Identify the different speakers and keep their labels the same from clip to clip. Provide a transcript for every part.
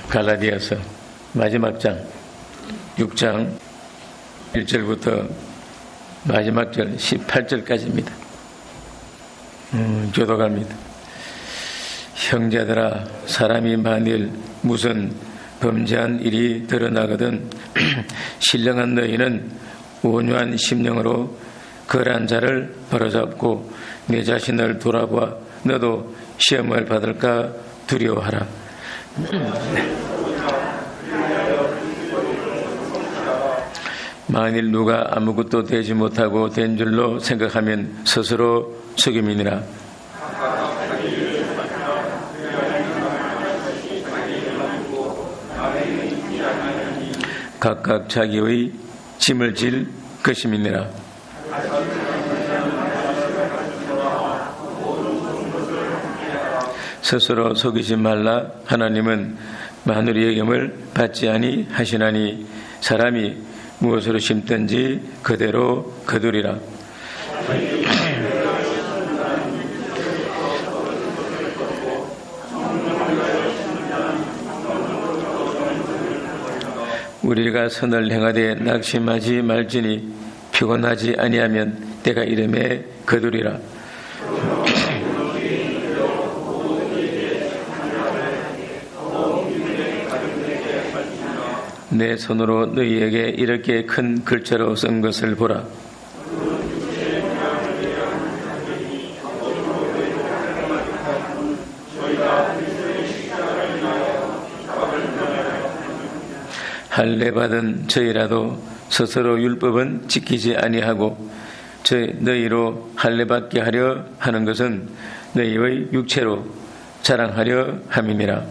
Speaker 1: 갈라디아서 마지막 장 6장 1절부터 마지막 절 18절까지입니다. 교독합니다. 형제들아, 사람이 만일 무슨 범죄한 일이 드러나거든 신령한 너희는 온유한 심령으로 거란 자를 바로잡고 내 자신을 돌아보아 너도 시험을 받을까 두려워하라. 만일 누가 아무것도 되지 못하고 된 줄로 생각하면 스스로 속임이니라. 각각 자기의 짐을 질 것임이니라. 스스로 속이지 말라. 하나님은 만우리의 영을 받지 아니하시나니 사람이 무엇으로 심든지 그대로 거두리라. 우리가 선을 행하되 낙심하지 말지니 피곤하지 아니하면 때가 이름에 거두리라. 내 손으로 너희에게 이렇게 큰 글자로 쓴 것을 보라. 할례 받은 저희라도 스스로 율법은 지키지 아니하고 너희로 할례 받게 하려 하는 것은 너희의 육체로 자랑하려 함이니라.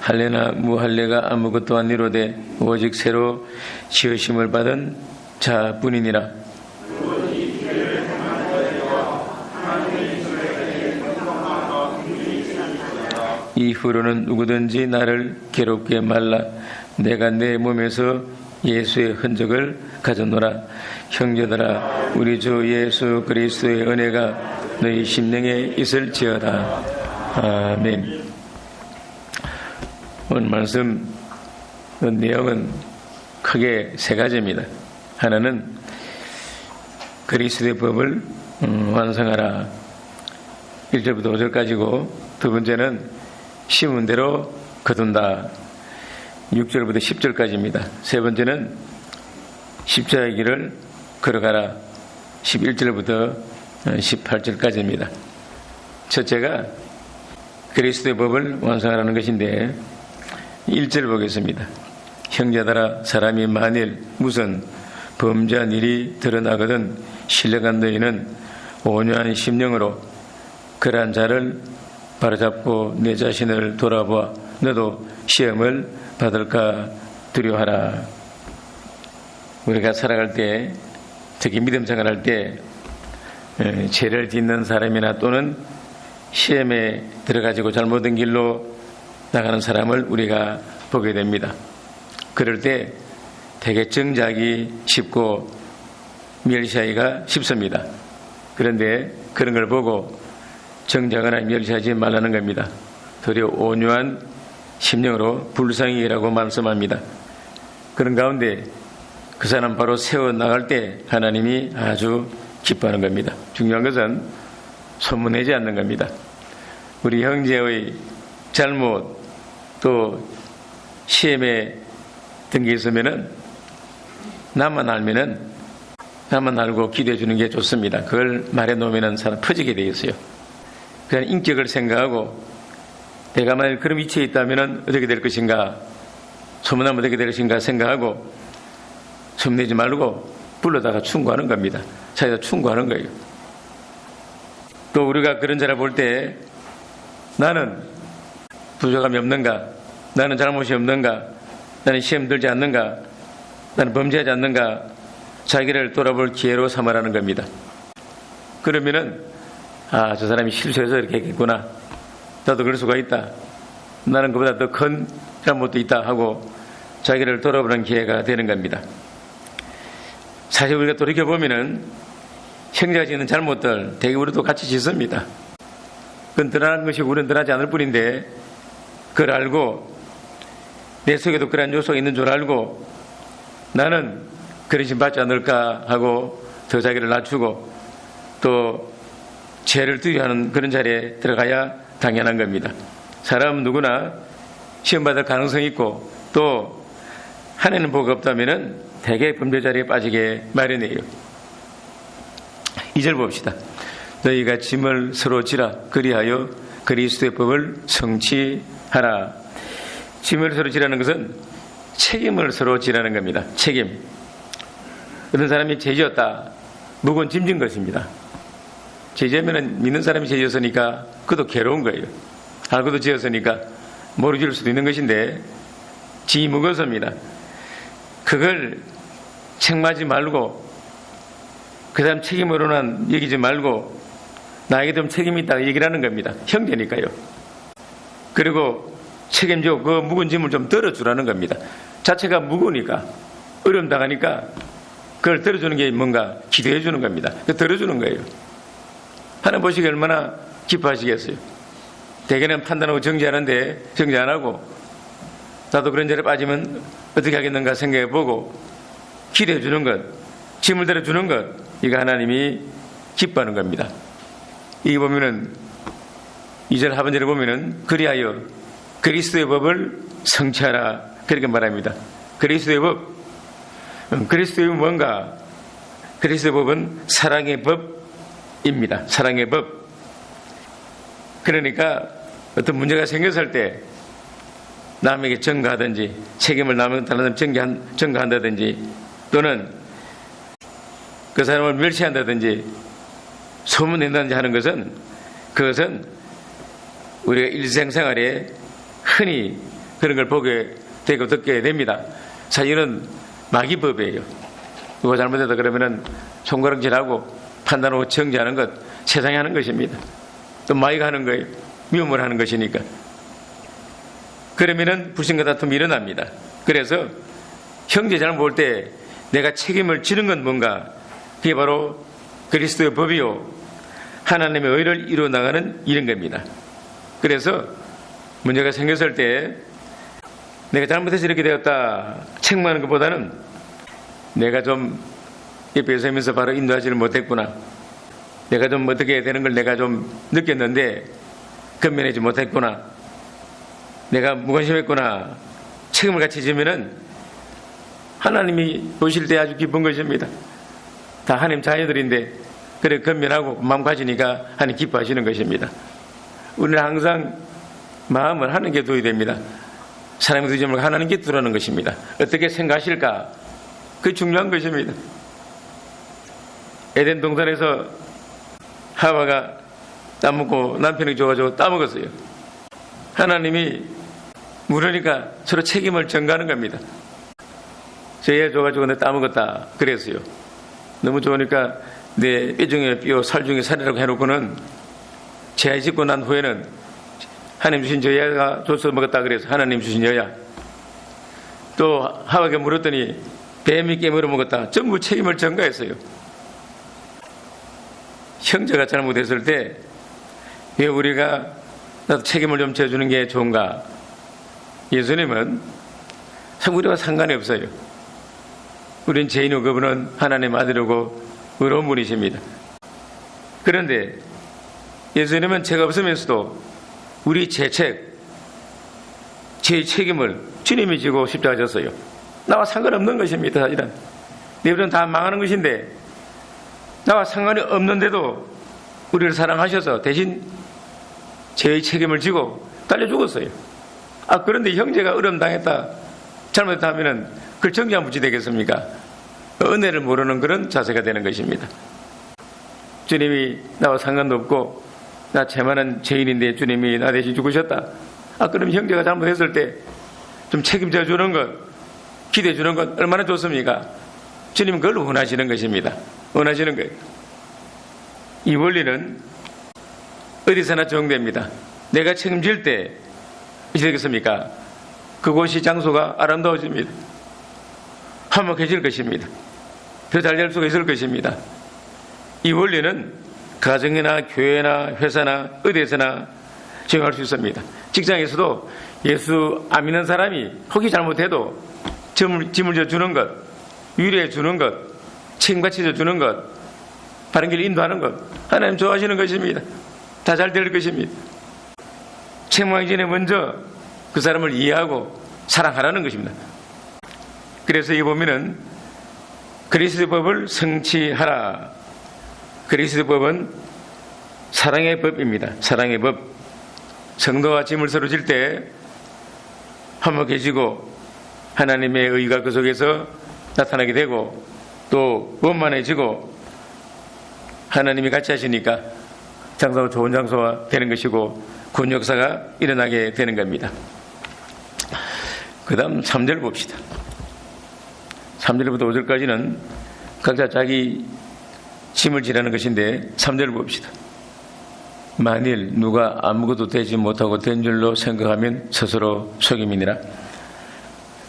Speaker 1: 할례나 무할례가 아무것도 아니로되 오직 새로 지으심을 받은 자뿐이니라. 이후로는 누구든지 나를 괴롭게 말라. 내가 내 몸에서 예수의 흔적을 가졌노라. 형제들아, 우리 주 예수 그리스도의 은혜가 너희 심령에 있을지어다. 아멘. 오늘 말씀 내용은 크게 세 가지입니다. 하나는 그리스도의 법을 완성하라. 1절부터 5절까지고, 두 번째는 심은 대로 거둔다. 6절부터 10절까지입니다. 세 번째는 십자가의 길을 걸어가라. 11절부터 18절까지입니다. 첫째가 그리스도의 법을 완성하라는 것인데 1절 보겠습니다. 형제들아, 사람이 만일 무슨 범죄한 일이 드러나거든 신령한 너희는 온유한 심령으로 그러한 자를 바로잡고 내 자신을 돌아보아 너도 시험을 받을까 두려워하라. 우리가 살아갈 때, 특히 믿음 생활할 때 죄를 짓는 사람이나 또는 시험에 들어가지고 잘못된 길로 나가는 사람을 우리가 보게 됩니다. 그럴 때 되게 정죄하기 쉽고 멸시하기가 쉽습니다. 그런데 그런 걸 보고 정죄하거나 멸시하지 말라는 겁니다. 도리어 온유한 심령으로 불쌍히 일하고 말씀합니다. 그런 가운데 그 사람 바로 세워나갈 때 하나님이 아주 기뻐하는 겁니다. 중요한 것은 소문내지 않는 겁니다. 우리 형제의 잘못 또 시험에 든 게 있으면은 나만 알고 기도해 주는 게 좋습니다. 그걸 말해 놓으면은 사람 퍼지게 되어 있어요. 그냥 인격을 생각하고 내가 만약 그런 위치에 있다면은 어떻게 될 것인가, 소문하면 어떻게 될 것인가 생각하고 소문내지 말고 불러다가 충고하는 겁니다. 자기가 충고하는 거예요. 또 우리가 그런 자를 볼 때 나는 부족함이 없는가? 나는 잘못이 없는가? 나는 시험 들지 않는가? 나는 범죄하지 않는가? 자기를 돌아볼 기회로 삼으라는 겁니다. 그러면은 아, 저 사람이 실수해서 이렇게 했겠구나. 나도 그럴 수가 있다. 나는 그보다 더 큰 잘못도 있다 하고 자기를 돌아보는 기회가 되는 겁니다. 사실 우리가 돌이켜보면은 형제가 짓는 잘못들 대개 우리도 같이 짓습니다. 그건 드러나는 것이 우리는 드러나지 않을 뿐인데 그걸 알고 내 속에도 그런 요소가 있는 줄 알고 나는 그런 심 받지 않을까 하고 더 자기를 낮추고 또 죄를 두려워하는 그런 자리에 들어가야 당연한 겁니다. 사람은 누구나 시험받을 가능성이 있고 또 하나님 복이 없다면 대개 범죄 자리에 빠지게 마련이에요. 2절 봅시다. 너희가 짐을 서로 지라 그리하여 그리스도의 법을 성취하라. 짐을 서로 지라는 것은 책임을 서로 지라는 겁니다. 책임. 어떤 사람이 죄지었다. 무거운 짐진 것입니다. 죄지으면 믿는 사람이 죄지었으니까 그것도 괴로운 거예요. 알고도 지었으니까 모르질 수도 있는 것인데 짐이 무거워서입니다. 그걸 책망하지 말고 그 사람 책임으로는 여기지 말고 나에게 좀 책임이 있다고 얘기를 하는 겁니다. 형제니까요. 그리고 책임지고 그 무거운 짐을 좀 덜어주라는 겁니다. 자체가 무거우니까 어려움 당하니까 그걸 덜어주는 게 뭔가 기도해 주는 겁니다. 덜어주는 거예요. 하나님 보시기에 얼마나 기뻐하시겠어요. 대개는 판단하고 정죄하는데 정죄 안 하고 나도 그런 자리에 빠지면 어떻게 하겠는가 생각해 보고 기도해 주는 것, 짐을 덜어주는 것, 이거 하나님이 기뻐하는 겁니다. 이게 보면은 2절 하반절에 보면은 그리하여 그리스도의 법을 성취하라 그렇게 말합니다. 그리스도의 법, 그리스도의 법은 뭔가? 그리스도의 법은 사랑의 법입니다. 사랑의 법. 그러니까 어떤 문제가 생겼을 때 남에게 전가하든지 책임을 남한테 전가한다든지 또는 그 사람을 멸시한다든지 소문낸다든지 하는 것은 그것은 우리가 일생생활에 흔히 그런 걸 보게 되고 듣게 됩니다. 사실은 마귀법이에요. 누가 잘못했다 그러면은 손가락질하고 판단하고 정죄하는 것 세상이 하는 것입니다. 또 마귀가 하는 거예요. 미움을 하는 것이니까. 그러면은 불신과 다툼이 일어납니다. 그래서 형제 잘못 볼 때 내가 책임을 지는 건 뭔가? 그게 바로 그리스도의 법이요 하나님의 의를 이루어 나가는 일인 겁니다. 그래서 문제가 생겼을 때 내가 잘못해서 이렇게 되었다 책망하는 것보다는 내가 좀 옆에 서면서 바로 인도하지를 못했구나, 내가 좀 어떻게 되는 걸 내가 좀 느꼈는데 건면하지 못했구나, 내가 무관심했구나, 책임을 같이 지면은 하나님이 보실 때 아주 기쁜 것입니다. 다 하나님 자녀들인데 그래 건면하고 마음 가지니까 하나님 기뻐하시는 것입니다. 우리는 항상 마음을 하는 게 도움이 됩니다. 사람의 두점을 하나님 게 두라는 것입니다. 어떻게 생각하실까? 그게 중요한 것입니다. 에덴 동산에서 하와가 따먹고 남편이 줘가지고 따먹었어요. 하나님이 물으니까 서로 책임을 전가하는 겁니다. 쟤 줘가지고 내 따먹었다 그랬어요. 너무 좋으니까 내 뼈 중에 뼈, 살 중에 살이라고 해놓고는 죄 짓고 난 후에는 하나님 주신 저 여야가 줘서 먹었다 그래서 하나님 주신 여야, 또 하와에게 물었더니 뱀이 깨물어 먹었다, 전부 책임을 전가했어요. 형제가 잘못했을 때 왜 우리가 나도 책임을 좀 져주는 게 좋은가? 예수님은 참 우리와 상관이 없어요. 우린 죄인이고 그분은 하나님 아들이고 의로운 분이십니다. 그런데 예수님은 죄가 없으면서도 우리 죄의 책임을 주님이 지고 십자가 졌어요. 나와 상관없는 것입니다. 사실은 내버려는 다 망하는 것인데 나와 상관이 없는데도 우리를 사랑하셔서 대신 죄의 책임을 지고 달려 죽었어요. 그런데 형제가 어려움 당했다, 잘못했다 하면은 그걸 정죄한 무지 되겠습니까? 은혜를 모르는 그런 자세가 되는 것입니다. 주님이 나와 상관도 없고 나 죄만한 죄인인데 주님이 나 대신 죽으셨다. 그럼 형제가 잘못했을 때 좀 책임져 주는 것, 기대해 주는 것 얼마나 좋습니까? 주님은 그걸 원하시는 것입니다. 원하시는 거예요. 이 원리는 어디서나 적용됩니다. 내가 책임질 때 어떻게 되겠습니까? 그곳이 장소가 아름다워집니다. 화목해질 것입니다. 더 잘 될 수가 있을 것입니다. 이 원리는 가정이나 교회나 회사나 어디에서나 적용할 수 있습니다. 직장에서도 예수 안 믿는 사람이 혹시 잘못해도 짐을 져주는 것, 위로해 주는 것, 책임같이 져주는 것, 바른 길 인도하는 것, 하나님 좋아하시는 것입니다. 다 잘 될 것입니다. 책망하기 전에 먼저 그 사람을 이해하고 사랑하라는 것입니다. 그래서 이 보면은 그리스도의 법을 성취하라. 그리스도의 법은 사랑의 법입니다. 사랑의 법. 성도와 짐을 서로 질 때 화목해지고 하나님의 의가 그 속에서 나타나게 되고 또 원만해지고 하나님이 같이 하시니까 장소가 좋은 장소가 되는 것이고 구원 역사가 일어나게 되는 겁니다. 그 다음 3절 봅시다. 3절부터 5절까지는 각자 자기 짐을 지라는 것인데 3절 봅시다. 만일 누가 아무것도 되지 못하고 된 줄로 생각하면 스스로 속임이니라.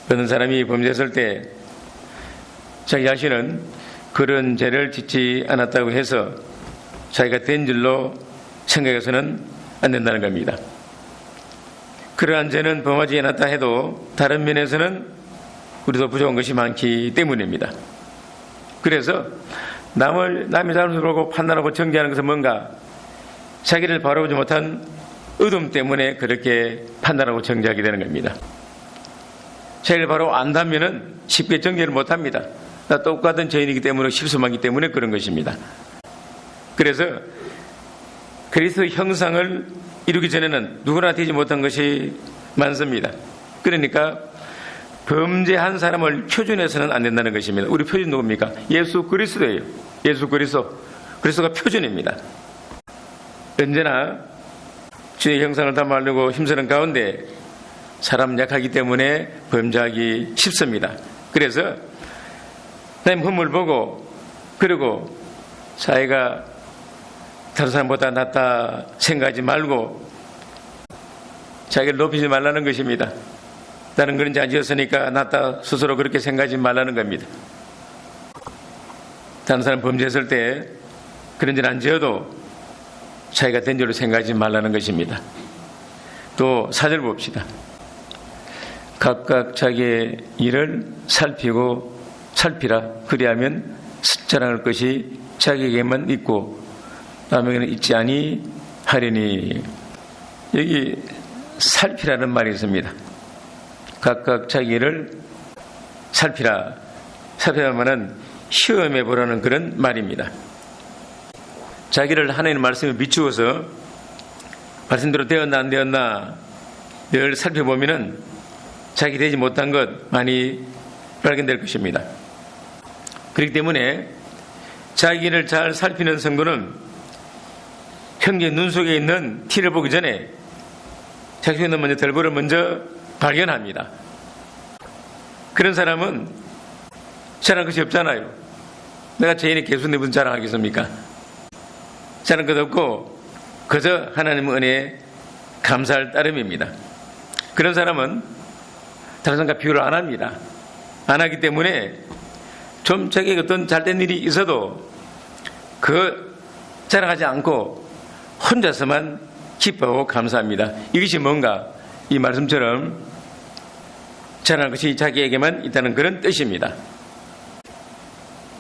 Speaker 1: 어떤 사람이 범죄했을 때 자기 자신은 그런 죄를 짓지 않았다고 해서 자기가 된 줄로 생각해서는 안 된다는 겁니다. 그러한 죄는 범하지 않았다 해도 다른 면에서는 우리도 부족한 것이 많기 때문입니다. 그래서 남의 잘못을 보고 판단하고 정죄하는 것은 뭔가 자기를 바라보지 못한 어둠 때문에 그렇게 판단하고 정죄하게 되는 겁니다. 자기를 바로 안다면은 쉽게 정죄를 못합니다. 나 똑같은 죄인이기 때문에 실수하기 때문에 그런 것입니다. 그래서 그리스도 형상을 이루기 전에는 누구나 되지 못한 것이 많습니다. 그러니까 범죄한 사람을 표준해서는 안 된다는 것입니다. 우리 표준 누굽니까? 예수 그리스도예요. 예수 그리스도. 그리스도가 표준입니다. 언제나 주의 형상을 담아하려고 힘쓰는 가운데 사람 약하기 때문에 범죄하기 쉽습니다. 그래서 내 흠을 보고 그리고 자기가 다른 사람보다 낫다 생각하지 말고 자기를 높이지 말라는 것입니다. 나는 그런 죄 안 지었으니까 낫다 스스로 그렇게 생각하지 말라는 겁니다. 다른 사람 범죄했을 때 그런 죄를 안 지어도 자기가 된 줄로 생각하지 말라는 것입니다. 또 4절 봅시다. 각각 자기의 일을 살피라. 그리하면 자랑할 것이 자기에게만 있고 남에게는 있지 아니하리니. 여기 살피라는 말이 있습니다. 각각 자기 일을 살피라. 살피라는 시험해 보라는 그런 말입니다. 자기를 하나님의 말씀에 비추어서 말씀대로 되었나 안 되었나 늘 살펴보면은 자기 되지 못한 것 많이 발견될 것입니다. 그렇기 때문에 자기를 잘 살피는 성도는 형제 눈 속에 있는 티를 보기 전에 자기 속에 있는 먼저 덜보를 먼저 발견합니다. 그런 사람은 자랑할 것이 없잖아요. 내가 죄인의 개수인데 무슨 자랑하겠습니까? 자랑할 것 없고 그저 하나님의 은혜에 감사할 따름입니다. 그런 사람은 다른 사람과 비교를 안 합니다. 안 하기 때문에 좀 자기에게 어떤 잘된 일이 있어도 그 자랑하지 않고 혼자서만 기뻐하고 감사합니다. 이것이 뭔가 이 말씀처럼 자랑할 것이 자기에게만 있다는 그런 뜻입니다.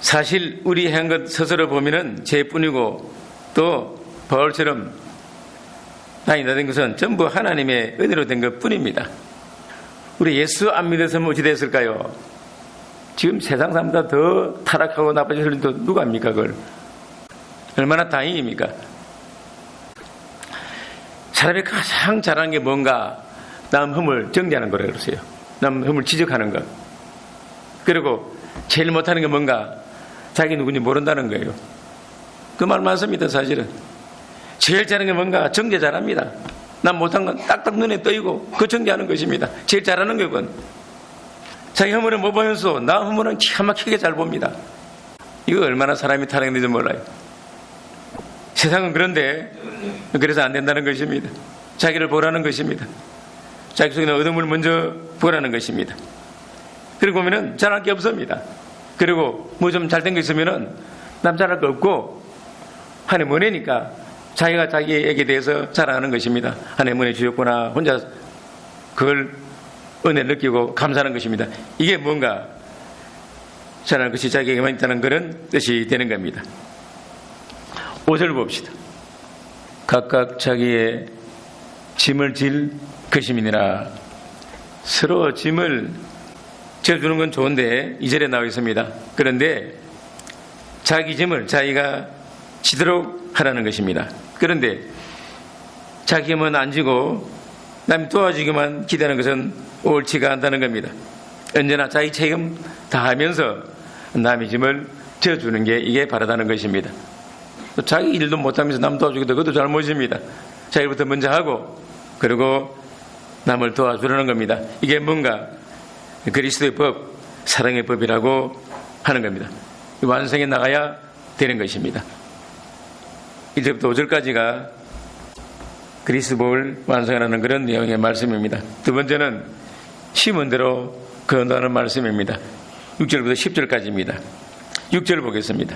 Speaker 1: 사실 우리 한 것 스스로 보면은 죄뿐이고 또 바울처럼 아니다 된 것은 전부 하나님의 은혜로 된 것뿐입니다. 우리 예수 안 믿어서면 어찌 됐을까요? 지금 세상 사람보다 더 타락하고 나빠진 사람도 누가 합니까? 그걸 얼마나 다행입니까? 사람이 가장 잘하는 게 뭔가 남 흠을 정죄하는 거라고 그러세요. 남 흠을 지적하는 것. 그리고 제일 못하는 게 뭔가 자기 누군지 모른다는 거예요. 그 말 맞습니다. 사실은 제일 잘하는 게 뭔가 정죄 잘합니다. 난 못한 건 딱딱 눈에 떠이고 그 정죄하는 것입니다. 제일 잘하는 거건 자기 허물을 못 보면서 나 허물은 기가 막히게 잘 봅니다. 이거 얼마나 사람이 타락했는지 몰라요. 세상은 그런데 그래서 안 된다는 것입니다. 자기를 보라는 것입니다. 자기 속에 있는 어둠을 먼저 보라는 것입니다. 그리고 보면은 잘할 게 없습니다. 그리고 뭐 좀 잘된 거 있으면은 남 잘할 거 없고 하나님 은혜니까 자기가 자기에게 대해서 잘 아는 것입니다. 하나님 은혜 주셨구나. 혼자 그걸 은혜를 느끼고 감사하는 것입니다. 이게 뭔가 잘하는 것이 자기에게만 있다는 그런 뜻이 되는 겁니다. 5절 봅시다. 각각 자기의 짐을 질 것임이니라. 서로 짐을 져주는 건 좋은데 2절에 나와 있습니다. 그런데 자기 짐을 자기가 지도록 하라는 것입니다. 그런데 자기 힘은 안 지고 남이 도와주기만 기대하는 것은 옳지가 않다는 겁니다. 언제나 자기 책임 다 하면서 남의 짐을 져주는 게 이게 바르다는 것입니다. 자기 일도 못하면서 남 도와주기도 그것도 잘못입니다. 자기 일부터 먼저 하고 그리고 남을 도와주려는 겁니다. 이게 뭔가 그리스도의 법, 사랑의 법이라고 하는 겁니다. 완성해 나가야 되는 것입니다. 1절부터 5절까지가 그리스도를 완성하라는 그런 내용의 말씀입니다. 두 번째는 심은 대로 거둔다는 말씀입니다. 6절부터 10절까지입니다. 6절 보겠습니다.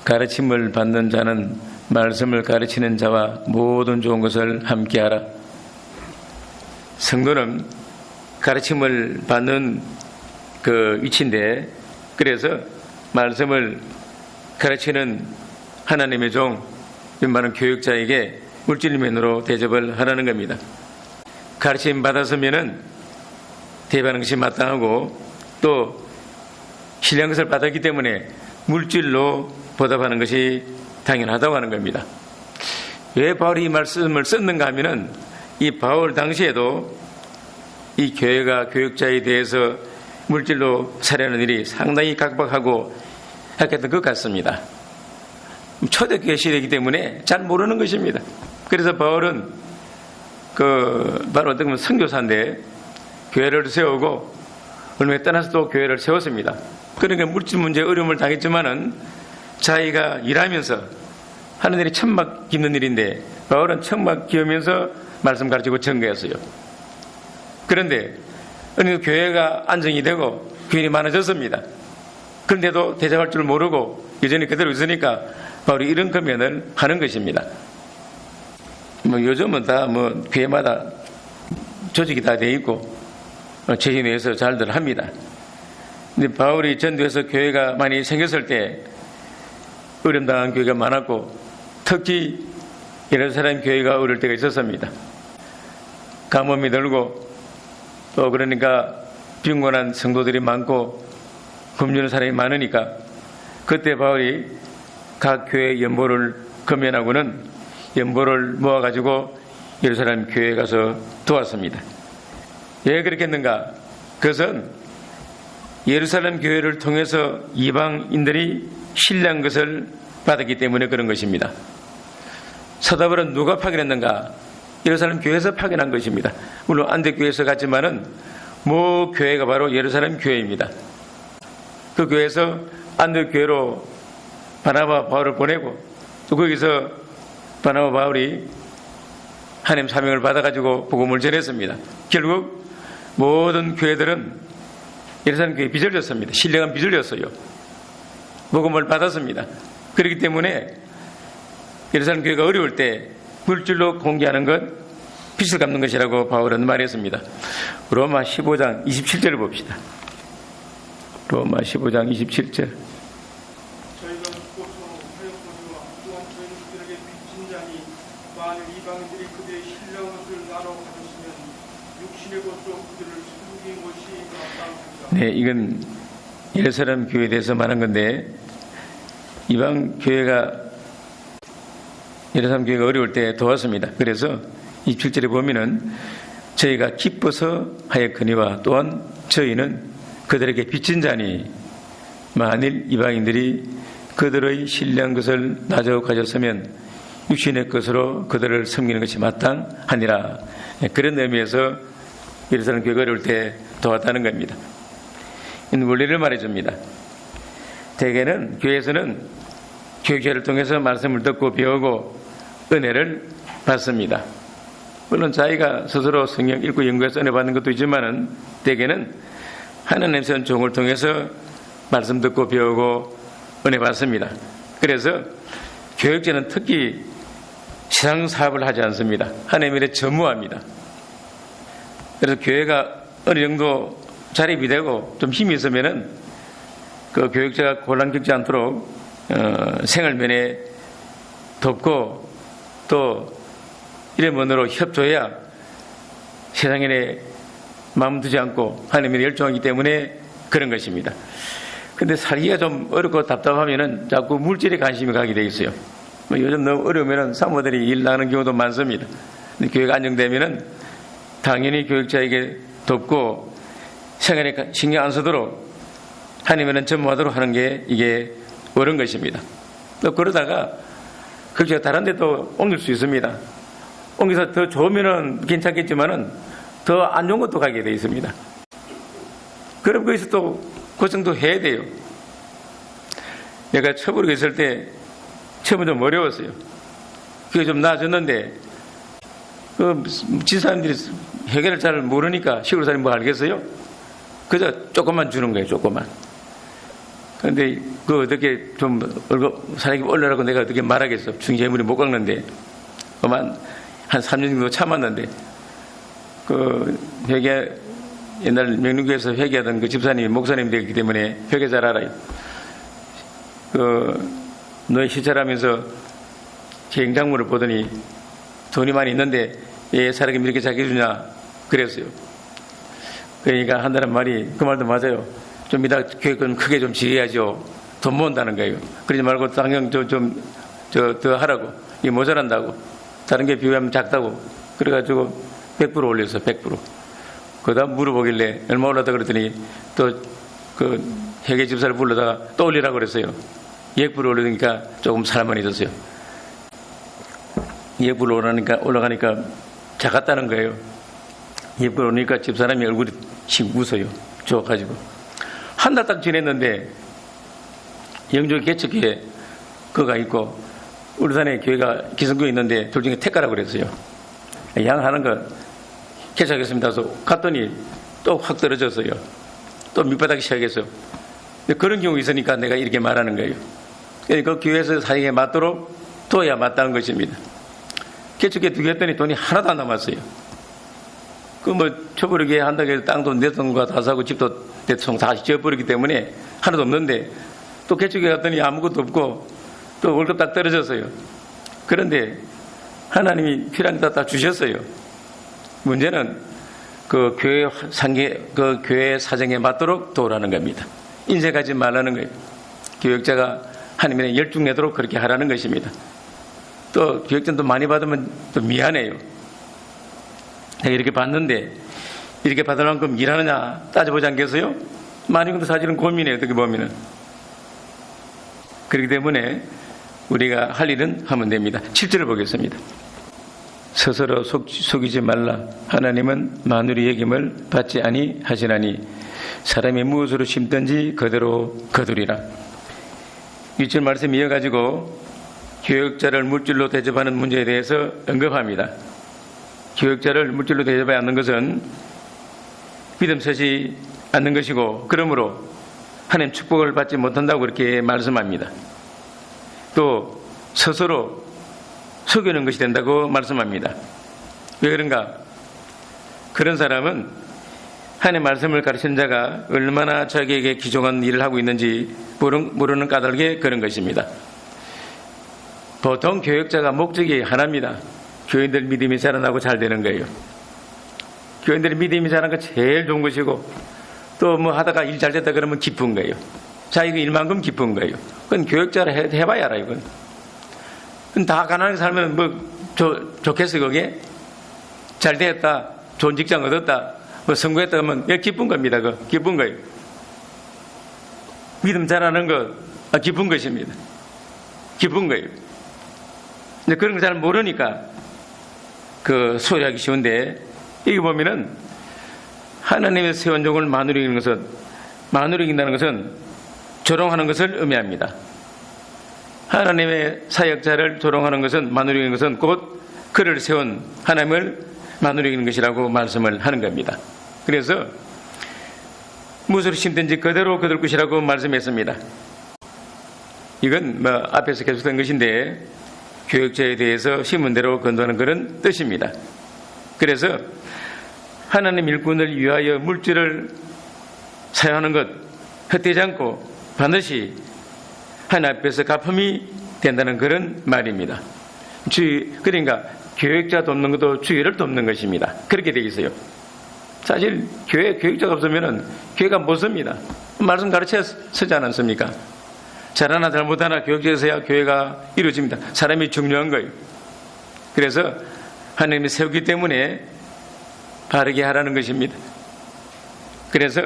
Speaker 1: 가르침을 받는 자는 말씀을 가르치는 자와 모든 좋은 것을 함께하라. 성도는 가르침을 받는 그 위치인데, 그래서 말씀을 가르치는 하나님의 종, 웬만한 교육자에게 물질면으로 대접을 하라는 겁니다. 가르침 받았으면은 대입하는 것이 마땅하고 또 신뢰한 것을 받았기 때문에 물질로 보답하는 것이 당연하다고 하는 겁니다. 왜 바울이 이 말씀을 썼는가 하면은 이 바울 당시에도 이 교회가 교육자에 대해서 물질로 살해하는 일이 상당히 각박하고 했던 것 같습니다. 초대교회 시대이기 때문에 잘 모르는 것입니다. 그래서 바울은 바로 어떻게 보면 선교사인데 교회를 세우고 얼마 후에 떠나서 또 교회를 세웠습니다. 그러니까 물질 문제에 어려움을 당했지만은 자기가 일하면서 하는 일이 천막 깁는 일인데 바울은 천막 기우면서 말씀 가르치고 전거했어요. 그런데 어느 교회가 안정이 되고 교인이 많아졌습니다. 그런데도 대접할 줄 모르고 여전히 그대로 있으니까 바울이 이런 commen을 하는 것입니다. 요즘은 다 교회마다 조직이 다 되어 있고 재진 내에서 잘들 합니다. 근데 바울이 전도해서 교회가 많이 생겼을 때 어려움당한 교회가 많았고 특히 예루살렘 교회가 어릴 때가 있었습니다. 가뭄이 들고 또 그러니까 빈곤한 성도들이 많고 굶주리는 사람이 많으니까 그때 바울이 각 교회 연보를 검연하고는 연보를 모아가지고 예루살렘 교회에 가서 도왔습니다. 왜 그렇겠는가? 그것은 예루살렘 교회를 통해서 이방인들이 신뢰한 것을 받았기 때문에 그런 것입니다. 사도 바울은 누가 파견했는가? 예루살렘 교회에서 파견한 것입니다. 물론 안디옥교회에서 갔지만은 모 교회가 바로 예루살렘 교회입니다. 그 교회에서 안디옥교회로 바나바 바울을 보내고 또 거기서 바나바 바울이 하나님 사명을 받아가지고 복음을 전했습니다. 결국 모든 교회들은 예루살렘 교회에 빚을 졌습니다. 신령한 빚을 졌어요. 복음을 받았습니다. 그렇기 때문에 예루살렘 교회가 어려울 때 물질로 공개하는 것, 빚을 갚는 것이라고 바울은 말했습니다. 로마 15장 27절을 봅시다. 로마 15장 27절.
Speaker 2: 저희가 묻고서 하였거니와 또한 저희는 그들에게 빚진 자니 만일 이방인들이 그들의 신령한 것을 나눠 가졌으면 육신의 것도 그들을 섬긴 것이 마땅하리라.
Speaker 1: 네, 이건 예루살렘 교회에 대해서 말한 건데 이방 교회가 예루살렘 교회가 어려울 때 도왔습니다. 그래서 27절에 보면은 저희가 기뻐서 하였거니와 또한 저희는 그들에게 빚진 자니 만일 이방인들이 그들의 신령한 것을 나눠 가졌으면 육신의 것으로 그들을 섬기는 것이 마땅하니라. 그런 의미에서 예루살렘 교회가 어려울 때 도왔다는 겁니다. 원리를 말해줍니다. 대개는 교회에서는 교육자를 통해서 말씀을 듣고 배우고 은혜를 받습니다. 물론 자기가 스스로 성경 읽고 연구해서 은혜 받는 것도 있지만은 대개는 하나님 세운 종을 통해서 말씀 듣고 배우고 은혜 받습니다. 그래서 교육자는 특히 세상 사업을 하지 않습니다. 하나님의 일에 전무합니다. 그래서 교회가 어느 정도 자립이 되고 좀 힘이 있으면은 그 교육자가 곤란 겪지 않도록 생활면에 돕고 또 이래머느로 협조해야 세상에 마음 두지 않고 하나님에 열중하기 때문에 그런 것입니다. 근데 살기가 좀 어렵고 답답하면은 자꾸 물질에 관심이 가게 돼 있어요. 요즘 너무 어려우면은 사모들이 일 나가는 경우도 많습니다. 근데 교회가 안정되면은 당연히 교육자에게 돕고 생활에 신경 안 쓰도록 하나님에는 전무하도록 하는 게 이게 옳은 것입니다. 또 그러다가 그렇게 다른 데 또 옮길 수 있습니다. 옮겨서 더 좋으면은 괜찮겠지만은 더 안 좋은 것도 가게 돼 있습니다. 그럼 거기서 또 고생도 해야 돼요. 내가 처부르고 있을 때 처음은 좀 어려웠어요. 그게 좀 나아졌는데 집사람들이 해결을 잘 모르니까 시골 사람이 뭐 알겠어요? 그저 조금만 주는 거예요. 조금만. 그런데 그 어떻게 좀 사람이 올려라고 내가 어떻게 말하겠어? 중재물이 못 깎는데 그만 한 3년 정도 참았는데 그 회계 옛날 명륜교에서 회계하던 그 집사님이 목사님이 되기 때문에 회계 잘 알아요. 너희 시찰하면서 계획작물을 보더니 돈이 많이 있는데 왜 사람이 이렇게 작게 주냐 그랬어요. 그러니까 한다는 말이 그 말도 맞아요. 좀 이따 계획 좀 크게 좀 지어야죠. 돈 모은다는 거예요. 그러지 말고 당장 더 하라고. 이게 모자란다고. 다른 게 비교하면 작다고. 그래가지고 100% 올렸어. 100%. 그 다음 물어보길래 얼마 올랐다 그랬더니 또 그 회계 집사를 불러다가 또 올리라고 그랬어요. 200% 올리니까 조금 살만해졌어요. 200% 올라가니까 작았다는 거예요. 200% 올리니까 집사람이 얼굴이 씩 웃어요. 좋아가지고. 한 달 딱 지냈는데 영조 개척교회 그가 있고 울산에 교회가 기성교회 있는데 둘 중에 택가라고 그랬어요. 양하는 거 개척하겠습니다. 그래서 갔더니 또 확 떨어졌어요. 또 밑바닥이 시작했어요. 그런 경우 있으니까 내가 이렇게 말하는 거예요. 그 교회에서 사역에 맞도록 둬야 맞다는 것입니다. 개척교회 두 개 했더니 돈이 하나도 안 남았어요. 쳐버리게 한다고 해서 땅도 내 돈과 다 사고 집도 대충 다 지어버리기 때문에 하나도 없는데 또 개척에 갔더니 아무것도 없고 또 월급 딱 떨어졌어요. 그런데 하나님이 필요한 데 다 주셨어요. 문제는 그 교회 사정에 맞도록 도우라는 겁니다. 인색하지 말라는 거예요. 교육자가 하나님의 열중 내도록 그렇게 하라는 것입니다. 또 교육전도 많이 받으면 또 미안해요. 내가 이렇게 받는데 이렇게 받을 만큼 일하느냐 따져보지 않겠어요? 많이 근데 사실은 고민해요. 어떻게 보면은. 그렇기 때문에 우리가 할 일은 하면 됩니다. 7절을 보겠습니다. 스스로 속이지 말라. 하나님은 만물의 여김을 받지 아니하시나니 사람이 무엇으로 심든지 그대로 거두리라. 6절 말씀 이어가지고 교육자를 물질로 대접하는 문제에 대해서 언급합니다. 교육자를 물질로 대접하지 않는 것은 믿음 서지 않는 것이고 그러므로 하나님 축복을 받지 못한다고 그렇게 말씀합니다. 또 스스로 속이는 것이 된다고 말씀합니다. 왜 그런가? 그런 사람은 하나님의 말씀을 가르치는 자가 얼마나 자기에게 귀중한 일을 하고 있는지 모르는 까닭에 그런 것입니다. 보통 교육자가 목적이 하나입니다. 교인들 믿음이 자라나고 잘 되는 거예요. 교인들이 믿음이 자라는 거 제일 좋은 것이고 또 뭐 하다가 일 잘 됐다 그러면 기쁜 거예요. 자기가 일만큼 기쁜 거예요. 그건 교육자를 해봐야 알아요. 그건 다 가난하게 살면 좋겠어요. 그게 잘 되었다, 좋은 직장 얻었다, 성공했다 하면 기쁜 겁니다. 기쁜 거예요. 믿음 자라는 거 기쁜 것입니다. 기쁜 거예요. 근데 그런 거 잘 모르니까 소리하기 쉬운데 여기 보면은 하나님의 세운 종을 마누르 이긴다는 것은 조롱하는 것을 의미합니다. 하나님의 사역자를 조롱하는 것은 마누르 이기는 것은 곧 그를 세운 하나님을 마누리는 것이라고 말씀을 하는 겁니다. 그래서 무엇으로 심든지 그대로 거둘 것이라고 말씀했습니다. 이건 앞에서 계속된 것인데 교역자에 대해서 심은 대로 건도하는 그런 뜻입니다. 그래서 하나님 일꾼을 위하여 물질을 사용하는 것 헛되지 않고 반드시 하나님 앞에서 갚음이 된다는 그런 말입니다. 그러니까 교역자 돕는 것도 주의를 돕는 것입니다. 그렇게 되어 있어요. 사실 교역자가 없으면 교회가 못 섭니다. 말씀 가르쳐 서지 않습니까? 잘하나 잘못하나 교역자에서야 교회가 이루어집니다. 사람이 중요한 거예요. 그래서 하나님이 세우기 때문에 바르게 하라는 것입니다. 그래서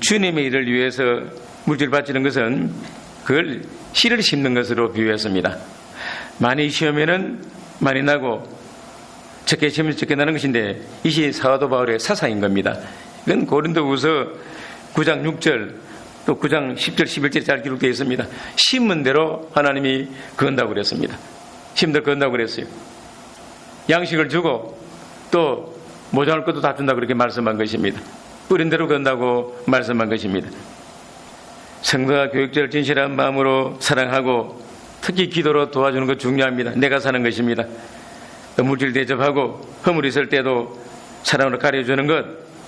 Speaker 1: 주님의 일을 위해서 물질 바치는 것은 그걸 씨를 심는 것으로 비유했습니다. 많이 심으면 많이 나고 적게 심으면 적게 나는 것인데 이것이 사도 바울의 사상인 겁니다. 이건 고린도후서 9장 6절 또 9장 10절 11절에 잘 기록되어 있습니다. 심은 대로 하나님이 거둔다고 그랬습니다. 심은 대로 거둔다고 그랬어요. 양식을 주고 또 모자랄 것도 다 준다고 그렇게 말씀한 것입니다. 뿌린 대로 거둔다고 말씀한 것입니다. 성도가 교육자를 진실한 마음으로 사랑하고 특히 기도로 도와주는 것 중요합니다. 내가 사는 것입니다. 물질 대접하고 허물 있을 때도 사랑으로 가려주는 것,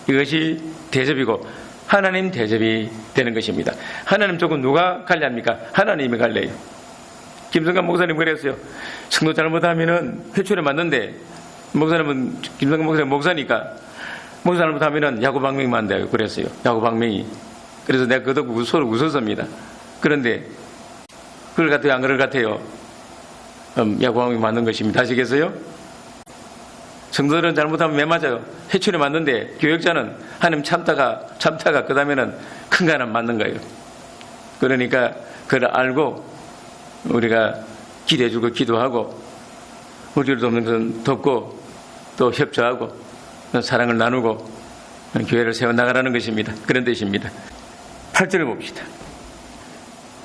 Speaker 1: 이것이 대접이고 하나님 대접이 되는 것입니다. 하나님 쪽은 누가 관리합니까? 하나님이 관리해요. 김성관 목사님 그랬어요. 성도 잘못하면은 회초리 맞는데 목사님은 김성관 목사님 목사니까 목사 잘못하면은 야구방맹이 만다요. 그랬어요. 야구방맹이. 그래서 내가 그도 서로 웃었습니다. 그런데 그럴 같아요? 안 그럴 같아요? 야구방맹이 맞는 것입니다. 아시겠어요? 성도들은 잘못하면 매 맞아요. 해초리 맞는데 교역자는 하나님 참다가 그 다음에는 큰 거 하나 맞는 거예요. 그러니까 그걸 알고 우리가 기대해주고 기도하고 우리를 돕는 것은 돕고 또 협조하고 사랑을 나누고 교회를 세워나가라는 것입니다. 그런 뜻입니다. 8절을 봅시다.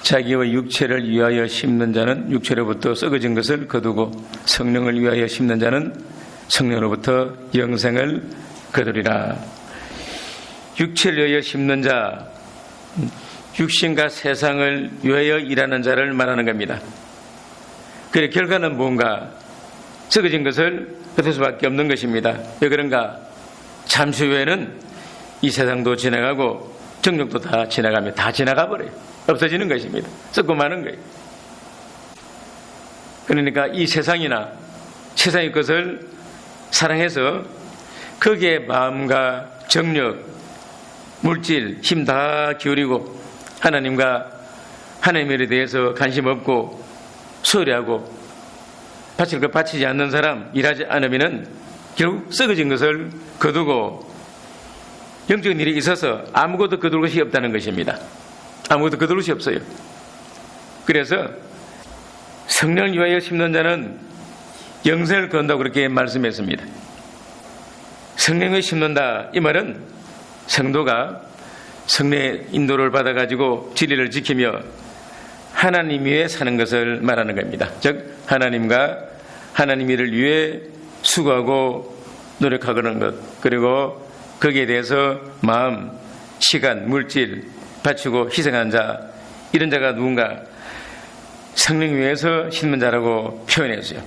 Speaker 1: 자기와 육체를 위하여 심는 자는 육체로부터 썩어진 것을 거두고 성령을 위하여 심는 자는 성령으로부터 영생을 거두리라. 육체를 위하여 심는 자, 육신과 세상을 위하여 일하는 자를 말하는 겁니다. 그래 결과는 뭔가? 썩어진 것을 거둘 수밖에 없는 것입니다. 왜 그런가? 잠시 후에는 이 세상도 지나가고 정욕도 다 지나가며 다 지나가 버려요. 없어지는 것입니다. 썩고 마는 거예요. 그러니까 이 세상이나 세상의 것을 사랑해서 거기에 마음과 정력, 물질, 힘 다 기울이고 하나님과 하나님의 일에 대해서 관심 없고 소홀히하고 바칠 것 바치지 않는 사람, 일하지 않으면은 결국 썩어진 것을 거두고 영적인 일이 있어서 아무것도 거둘 것이 없다는 것입니다. 아무것도 거둘 것이 없어요. 그래서 성령을 위하여 심는 자는 영생을 거둔다고 그렇게 말씀했습니다. 성령을 심는다, 이 말은 성도가 성령의 인도를 받아가지고 진리를 지키며 하나님 위에 사는 것을 말하는 겁니다. 즉 하나님과 하나님 일을 위해 수고하고 노력하는 것, 그리고 거기에 대해서 마음, 시간, 물질 바치고 희생하는 자, 이런 자가 누군가? 성령 위에서 심는 자라고 표현했어요.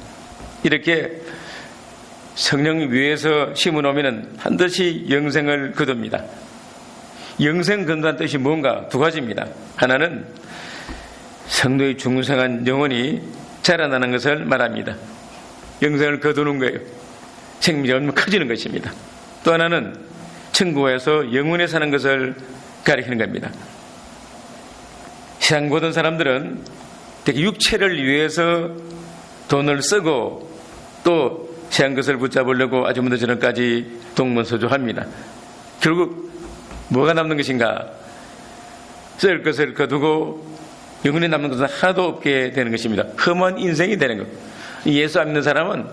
Speaker 1: 이렇게 성령 위에서 심어놓으면 반드시 영생을 거둡니다. 영생 건도한 뜻이 뭔가? 두 가지입니다. 하나는 성도의 중생한 영혼이 자라나는 것을 말합니다. 영생을 거두는 거예요. 생명이 얼마나 커지는 것입니다. 또 하나는 천국에서 영원히 사는 것을 가리키는 겁니다. 세상 모든 사람들은 되게 육체를 위해서 돈을 쓰고 또 세상 것을 붙잡으려고 아주 먼저 전까지 동문서주합니다. 결국 뭐가 남는 것인가? 쓸 것을 거두고 영원히 남는 것은 하나도 없게 되는 것입니다. 험한 인생이 되는 것. 예수 안 믿는 사람은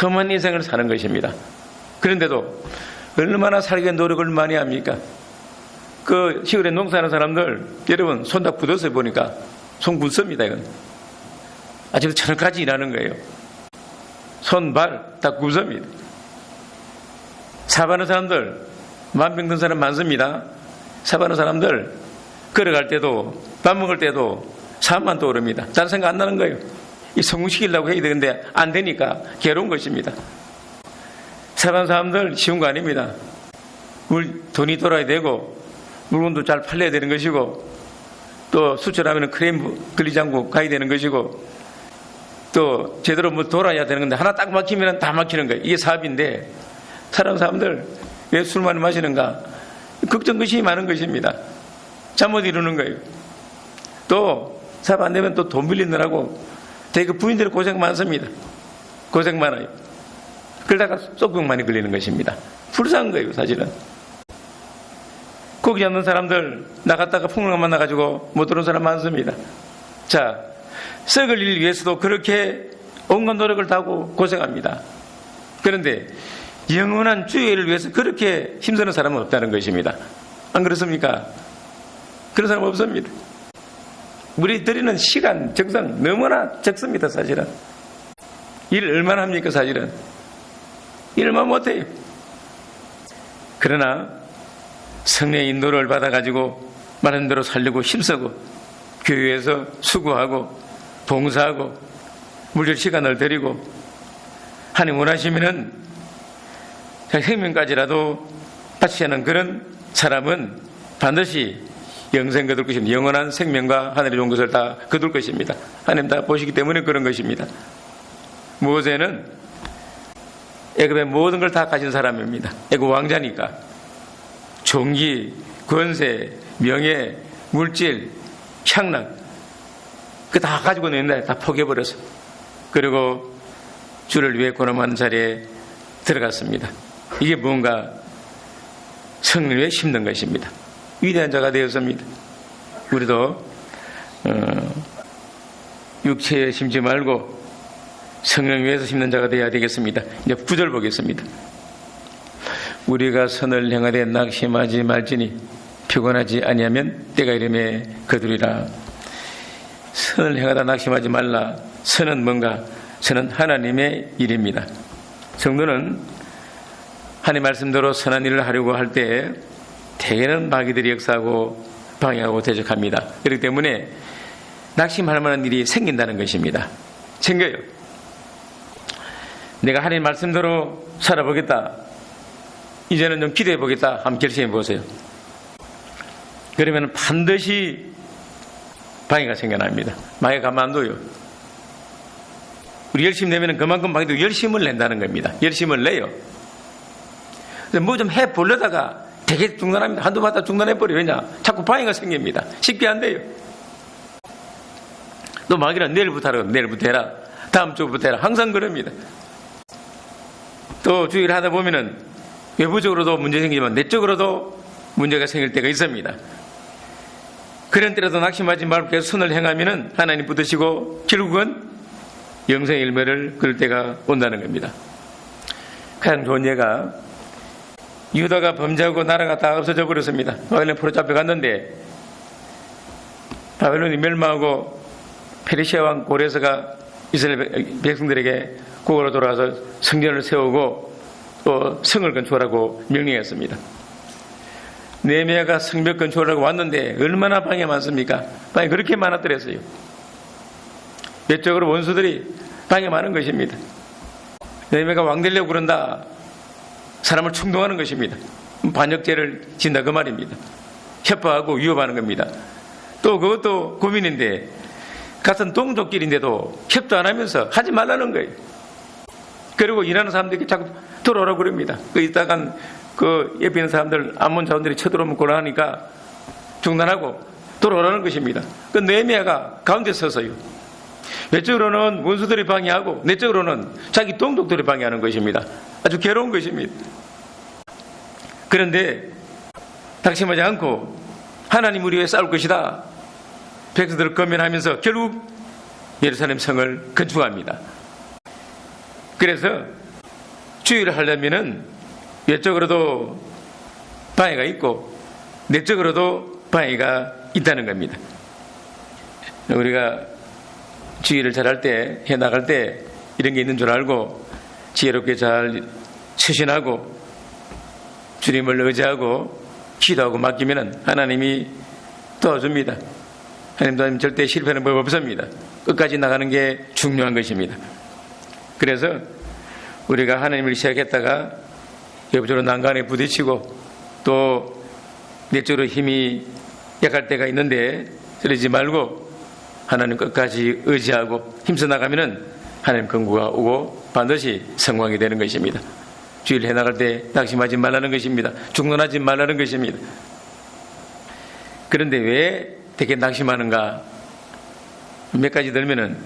Speaker 1: 험한 인생을 사는 것입니다. 그런데도 얼마나 살기 위해 노력을 많이 합니까? 그 시골에 농사하는 사람들 여러분 손 다 굳어서 보니까 손 굳습니다. 이건 아직도 저녁까지 일하는 거예요. 손, 발 다 굽습니다. 사바는 사람들, 만병든 사람 많습니다. 사바는 사람들 걸어갈 때도 밥 먹을 때도 삶만 떠오릅니다. 다른 생각 안 나는 거예요. 이 성공시키려고 해야 되는데 안 되니까 괴로운 것입니다. 사바는 사람들 쉬운 거 아닙니다. 돈이 돌아야 되고 물건도 잘 팔려야 되는 것이고 또 수출하면 크레임 걸리지 않고 가야 되는 것이고 또 제대로 뭐 돌아야 되는 건데 하나 딱 막히면 다 막히는 거예요. 이게 사업인데 사람들 왜 술 많이 마시는가? 걱정 것이 많은 것입니다. 잠 못 이루는 거예요. 또 사업 안 되면 또 돈 빌리느라고 되게 부인들이 고생 많습니다. 고생 많아요. 그러다가 속병 많이 걸리는 것입니다. 불쌍한 거예요, 사실은. 고기 잡는 사람들 나갔다가 풍랑 만나가지고 못 들어온 사람 많습니다. 자, 썩을 일 위해서도 그렇게 온갖 노력을 다하고 고생합니다. 그런데 영원한 주의를 위해서 그렇게 힘쓰는 사람은 없다는 것입니다. 안 그렇습니까? 그런 사람 없습니다. 우리 드리는 시간, 정성 너무나 적습니다, 사실은. 일 얼마나 합니까, 사실은? 일 얼마 못해요. 그러나 성령의 인도를 받아가지고 말한 대로 살려고 힘쓰고 교회에서 수고하고 봉사하고 물질 시간을 드리고 하나님 원하시면은 생명까지라도 바치지 않은 그런 사람은 반드시 영생 거둘 것입니다. 영원한 생명과 하늘에 좋은 것을 다 거둘 것입니다. 하나님 다 보시기 때문에 그런 것입니다. 모세는 애굽의 모든 걸 다 가진 사람입니다. 애굽 왕자니까 종기, 권세, 명예, 물질, 향락 그 다 가지고 있는데 다 포기해버려서 그리고 주를 위해 고난하는 자리에 들어갔습니다. 이게 뭔가 성령을 위해 심는 것입니다. 위대한 자가 되었습니다. 우리도 육체에 심지 말고 성령을 위해서 심는 자가 되어야 되겠습니다. 이제 9절 보겠습니다. 우리가 선을 행하되 낙심하지 말지니 피곤하지 아니하면 때가 이름에 거두리라. 선을 행하다 낙심하지 말라. 선은 뭔가? 선은 하나님의 일입니다. 성도는 하나님 말씀대로 선한 일을 하려고 할 때 대개는 마귀들이 역사하고 방해하고 대적합니다. 그렇기 때문에 낙심할 만한 일이 생긴다는 것입니다. 생겨요. 내가 하나님 말씀대로 살아보겠다. 이제는 좀 기도해 보겠다. 한번 결심해 보세요. 그러면 반드시 방해가 생겨납니다. 마귀가 가만 안 둬요. 우리 열심히 내면 그만큼 마귀도 열심을 낸다는 겁니다. 열심을 내요. 뭐 좀 해보려다가 되게 중단합니다. 한두 번 하다 중단해버려요. 왜냐? 자꾸 방해가 생깁니다. 쉽게 안 돼요. 또 마귀는 내일부터 하라. 내일부터 해라. 다음 주부터 해라. 항상 그럽니다. 또 주의를 하다 보면은 외부적으로도 문제 생기지만 내적으로도 문제가 생길 때가 있습니다. 그런 때라도 낙심하지 말고 계속 선을 행하면은 하나님 붙드시고 결국은 영생의 일매를 그럴 때가 온다는 겁니다. 가장 좋은 예가 유다가 범죄하고 나라가 다 없어져 버렸습니다. 바벨론 포로 잡혀갔는데 바벨론이 멸망하고 페르시아 왕 고레스가 이스라엘 백성들에게 국으로 돌아와서 성전을 세우고 또 성을 건축하라고 명령했습니다. 느헤미야가 성벽 건축하라고 왔는데 얼마나 방해 많습니까? 방해 그렇게 많았더랬어요. 외적으로 원수들이 방해 많은 것입니다. 느헤미야가 왕 되려고 그런다. 사람을 충동하는 것입니다. 반역죄를 진다 그 말입니다. 협박하고 위협하는 겁니다. 또 그것도 고민인데 같은 동족끼리인데도 협조 안 하면서 하지 말라는 거예요. 그리고 일하는 사람들이 자꾸 들어오라고 그럽니다. 이따간 그 옆에 있는 사람들 암몬 자원들이 쳐들어오면 곤란하니까 중단하고 들어오라는 것입니다. 그 느헤미야가 가운데 서서요. 외적으로는 원수들이 방해하고 내적으로는 자기 동족들이 방해하는 것입니다. 아주 괴로운 것입니다. 그런데 낙심하지 않고 하나님 우리 위해 싸울 것이다. 백성들을 건면하면서 결국 예루살렘 성을 건축합니다. 그래서 주의를 하려면은 외적으로도 방해가 있고 내적으로도 방해가 있다는 겁니다. 우리가 주의를 잘할 때, 해나갈 때 이런 게 있는 줄 알고 지혜롭게 잘 추신하고 주님을 의지하고 기도하고 맡기면 하나님이 도와줍니다. 하나님 도와주면 절대 실패하는 법 없습니다. 끝까지 나가는 게 중요한 것입니다. 그래서 우리가 하나님을 시작했다가 옆쪽으로 난간에 부딪히고 또 내적으로 힘이 약할 때가 있는데 그러지 말고 하나님 끝까지 의지하고 힘써 나가면은 하나님 긍구가 오고 반드시 성공하게 되는 것입니다. 주일 해나갈 때 낙심하지 말라는 것입니다. 중론하지 말라는 것입니다. 그런데 왜 되게 낙심하는가? 몇 가지 들면은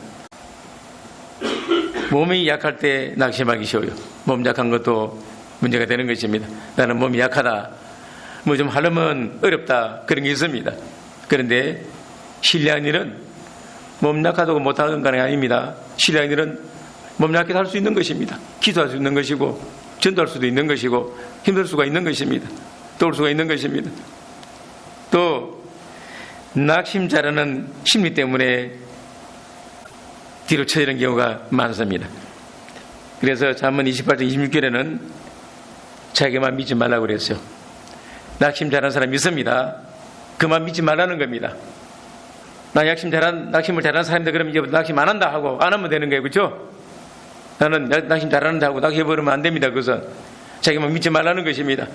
Speaker 1: 몸이 약할 때 낙심하기 쉬워요. 몸 약한 것도 문제가 되는 것입니다. 나는 몸이 약하다. 뭐 좀 하려면 어렵다. 그런 게 있습니다. 그런데 신뢰한 일은 몸 약하다고 못하는 건 아닙니다. 신뢰한 일은 몸 약해도 할 수 있는 것입니다. 기도할 수 있는 것이고 전도할 수도 있는 것이고 힘들 수가 있는 것입니다. 도울 수가 있는 것입니다. 또 낙심 잘하는 심리 때문에 뒤로 처지는 경우가 많습니다. 그래서 잠언 28장 26절에는 자기만 믿지 말라고 그랬어요. 낙심 잘하는 사람이 있습니다. 그만 믿지 말라는 겁니다. 낙심을 잘하는 사람인데 그러면 이제 낙심 안 한다 하고 안 하면 되는 거예요. 그렇죠? 나는 낙심 잘하는다 하고 낙심해버리면 안 됩니다. 그것은 자기만 믿지 말라는 것입니다.